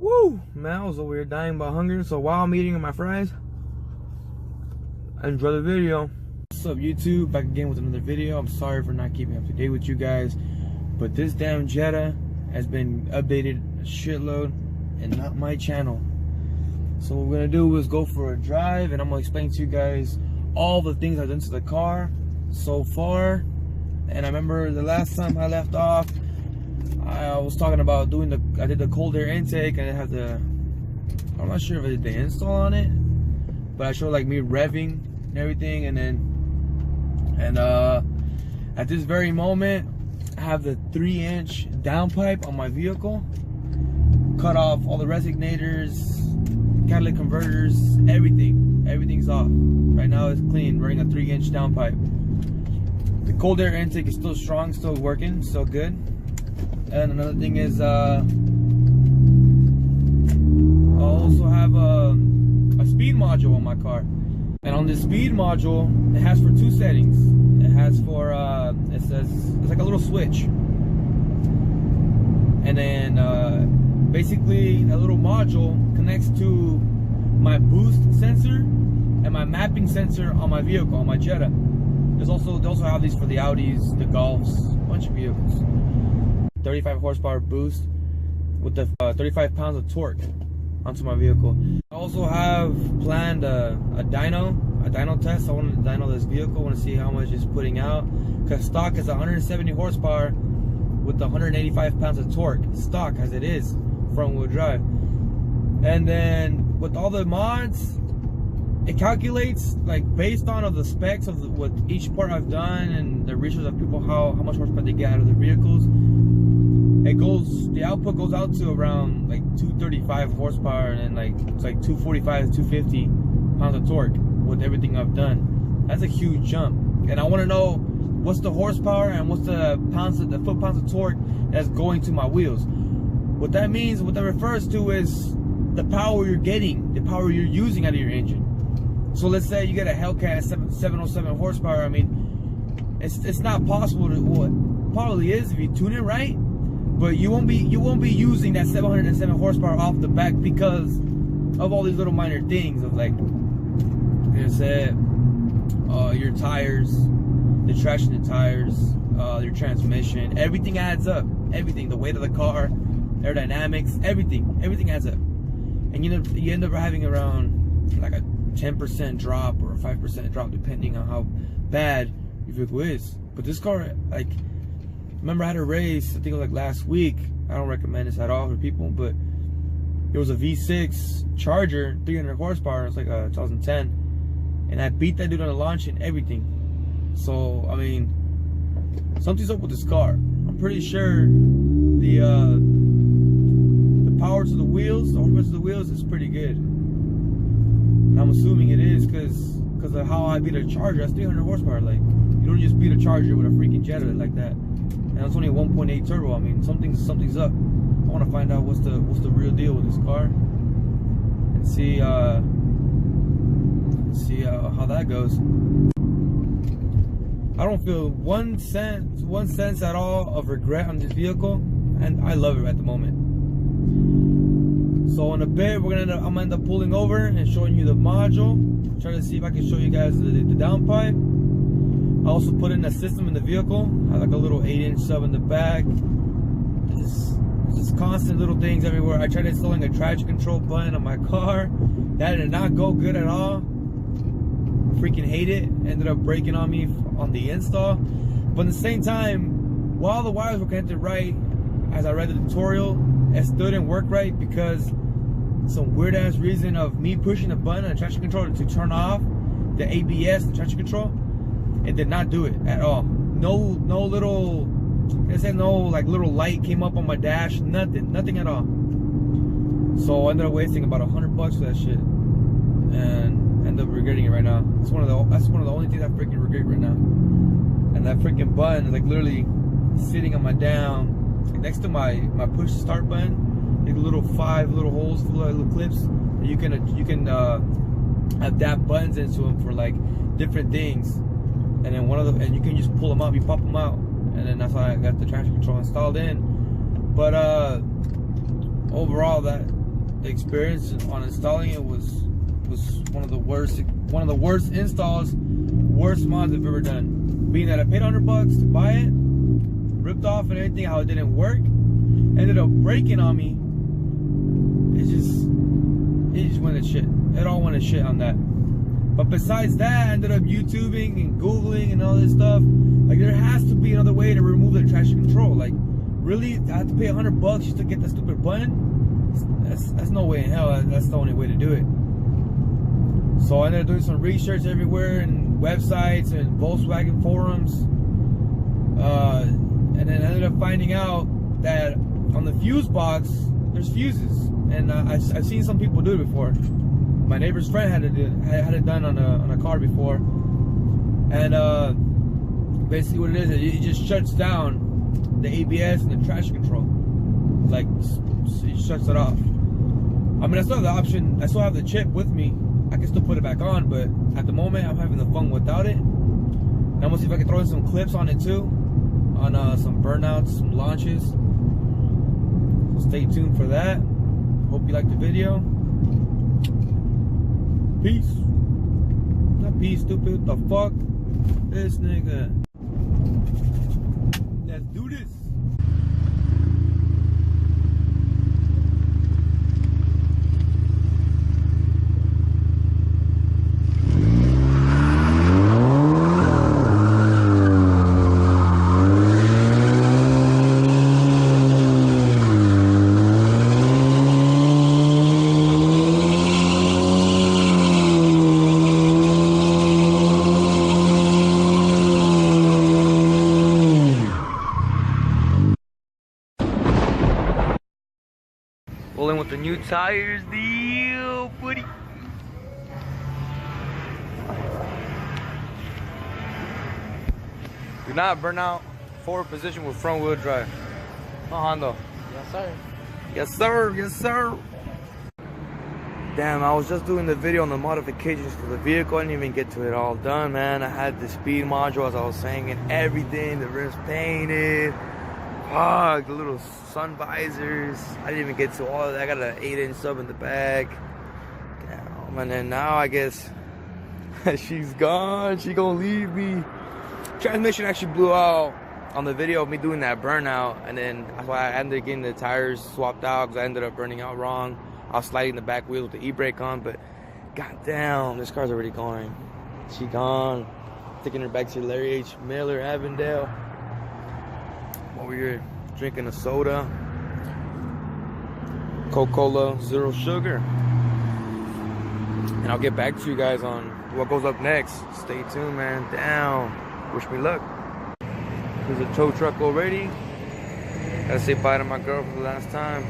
Woo! Man, I was over here dying by hunger, so while I'm eating my fries, enjoy the video. What's up, YouTube? Back again with another video. I'm sorry for not keeping up to date with you guys, but this damn Jetta has been updated a shitload and not my channel. So what we're gonna do is go for a drive, and I'm gonna explain to you guys all the things I've done to the car so far. And I remember the last time I left off, I was talking about I did the cold air intake, and I had I'm not sure if I did the install on it, but I showed like me revving and everything, and at this very moment, I have the 3-inch downpipe on my vehicle, cut off all the resignators, catalytic converters, everything's off. Right now it's clean, running a 3-inch downpipe. The cold air intake is still strong, still working, still good. And another thing is, I also have a speed module on my car. And on this speed module, it has for 2 settings. It has for, it says, it's like a little switch. And then, basically, that little module connects to my boost sensor and my mapping sensor on my vehicle, on my Jetta. They also have these for the Audis, the Golfs, a bunch of vehicles. 35 horsepower boost with the 35 pounds of torque onto my vehicle. I also have planned a dyno test. I want to dyno this vehicle. I want to see how much it's putting out, because stock is 170 horsepower with 185 pounds of torque, stock as it is, front wheel drive. And then with all the mods, it calculates like based on the specs of what each part I've done and the research of people, how much horsepower they get out of the vehicles. The output goes out to around like 235 horsepower, and like it's like 245 to 250 pounds of torque with everything I've done. That's a huge jump, and I want to know what's the horsepower and what's the foot-pounds of torque that's going to my wheels. What that means, what that refers to, is the power you're getting, the power you're using out of your engine. So let's say you get a Hellcat 707 horsepower. I mean, it's not possible to, well, it probably is if you tune it right, but you won't be using that 707 horsepower off the back because of all these little minor things of like, your tires, the traction in the tires, your transmission, everything adds up. Everything, the weight of the car, aerodynamics, everything adds up. And you end up having around like a 10% drop or a 5% drop depending on how bad your vehicle is. But this car, like, remember I had a race, I think it was like last week. I don't recommend this at all for people, but it was a V6 Charger, 300 horsepower. It's like a 2010, and I beat that dude on the launch and everything. So I mean, something's up with this car. I'm pretty sure the power to the wheels, the horsepower to the wheels is pretty good. And I'm assuming it is because of how I beat a Charger. That's 300 horsepower. Like, you don't just beat a Charger with a freaking Jetta like that. And it's only a 1.8 turbo. I mean, something's up. I want to find out what's the real deal with this car, and see how that goes. I don't feel one sense at all of regret on this vehicle, and I love it at the moment. So in a bit, I'm gonna end up pulling over and showing you the module. Try to see if I can show you guys the downpipe. I also put in a system in the vehicle. I have like a little 8-inch sub in the back. Just constant little things everywhere. I tried installing a traction control button on my car. That did not go good at all. Freaking hate it. Ended up breaking on me on the install. But at the same time, while the wires were connected right, as I read the tutorial, it still didn't work right because some weird ass reason of me pushing the button on the traction controller to turn off the ABS, the traction control. It did not do it at all. No little, it said no like little light came up on my dash. Nothing at all. So I ended up wasting about $100 for that shit, and ended up regretting it right now. That's one of the only things I freaking regret right now. And that freaking button is like literally sitting on my down, like next to my push to start button. Like little 5 little holes full of little clips that you can adapt buttons into them for like different things. And then and you can just pull them out, you pop them out, and then that's how I got the traction control installed in. But overall, that experience on installing it was one of the worst installs, worst mods I've ever done. Being that I paid $100 to buy it, ripped off and everything, how it didn't work, ended up breaking on me. It just went to shit. It all went to shit on that. But besides that, I ended up YouTubing and Googling and all this stuff. Like, there has to be another way to remove the traction control. Like, really, I have to pay $100 just to get that stupid button? That's no way in hell. That's the only way to do it. So I ended up doing some research everywhere and websites and Volkswagen forums. And then I ended up finding out that on the fuse box, there's fuses. And I've seen some people do it before. My neighbor's friend had it done on a car before. And basically what it is, it just shuts down the ABS and the traction control. Like, it shuts it off. I mean, I still have the option, I still have the chip with me. I can still put it back on, but at the moment, I'm having the fun without it. And I'm gonna see if I can throw in some clips on it too, on some burnouts, some launches. So stay tuned for that. Hope you liked the video. Peace. Not peace, stupid. What the fuck? This nigga. Let's do this. Rolling with the new tires, deal, buddy. Do not burn out forward position with front wheel drive. No Honda. Yes, sir. Yes, sir. Yes, sir. Damn, I was just doing the video on the modifications for the vehicle. I didn't even get to it all done, man. I had the speed module, as I was saying, and everything. The rims painted. Fuck, the little sun visors. I didn't even get to all of that. I got an 8-inch sub in the back. Damn, and then now I guess she's gone. She gonna leave me. Transmission actually blew out on the video of me doing that burnout, and then that's why I ended up getting the tires swapped out because I ended up burning out wrong. I was sliding the back wheel with the e-brake on, but goddamn, this car's already going. She gone. Taking her back to Larry H. Miller, Avondale. Over here drinking a soda, Coca-Cola, zero sugar. And I'll get back to you guys on what goes up next. Stay tuned, man. Down. Wish me luck. There's a tow truck already. Gotta say bye to my girl for the last time.